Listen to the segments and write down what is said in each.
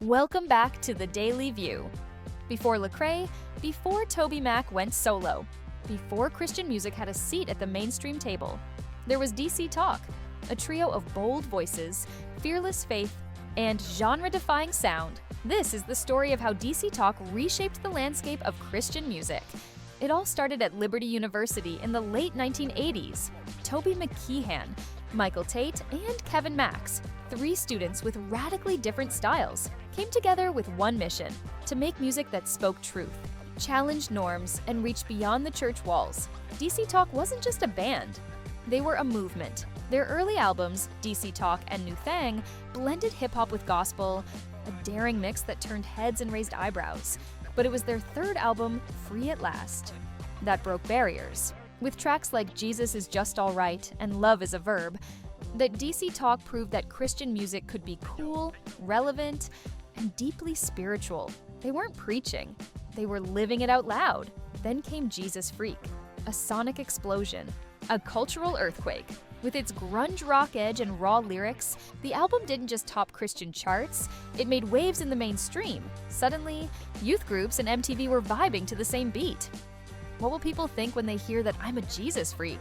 Welcome back to The Daily View. Before Lecrae, before Toby Mac went solo, before Christian music had a seat at the mainstream table, there was DC Talk, a trio of bold voices, fearless faith, and genre-defying sound. This is the story of how DC Talk reshaped the landscape of Christian music. It all started at Liberty University in the late 1980s. Toby McKeehan, Michael Tait, and Kevin Max, three students with radically different styles, came together with one mission: to make music that spoke truth, challenged norms, and reached beyond the church walls. DC Talk wasn't just a band, they were a movement. Their early albums, DC Talk and New Thang, blended hip-hop with gospel, a daring mix that turned heads and raised eyebrows. But it was their third album, Free at Last, that broke barriers. With tracks like Jesus is Just Alright and Love is a Verb, that DC Talk proved that Christian music could be cool, relevant, and deeply spiritual. They weren't preaching, they were living it out loud. Then came Jesus Freak, a sonic explosion, a cultural earthquake. With its grunge rock edge and raw lyrics, the album didn't just top Christian charts, it made waves in the mainstream. Suddenly, youth groups and MTV were vibing to the same beat. What will people think when they hear that I'm a Jesus freak?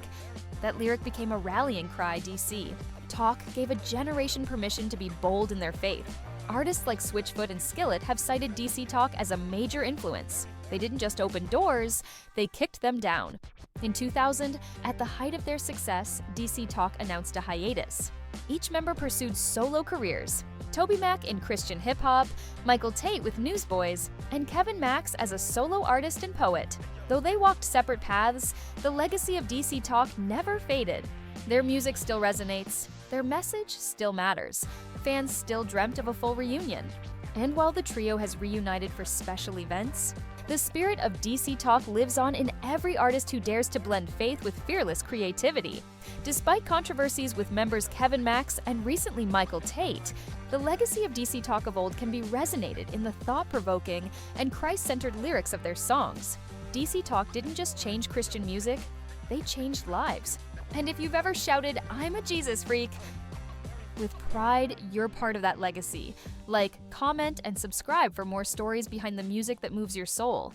That lyric became a rallying cry. DC Talk gave a generation permission to be bold in their faith. Artists like Switchfoot and Skillet have cited DC Talk as a major influence. They didn't just open doors, they kicked them down. In 2000, at the height of their success, DC Talk announced a hiatus. Each member pursued solo careers: Toby Mac in Christian hip-hop, Michael Tait with Newsboys, and Kevin Max as a solo artist and poet. Though they walked separate paths, the legacy of DC Talk never faded. Their music still resonates, their message still matters, fans still dreamt of a full reunion. And while the trio has reunited for special events, the spirit of DC Talk lives on in every artist who dares to blend faith with fearless creativity. Despite controversies with members Kevin Max and recently Michael Tait, the legacy of DC Talk of old can be resonated in the thought-provoking and Christ-centered lyrics of their songs. DC Talk didn't just change Christian music, they changed lives. And if you've ever shouted, "I'm a Jesus freak," with pride, you're part of that legacy. Like, comment, and subscribe for more stories behind the music that moves your soul.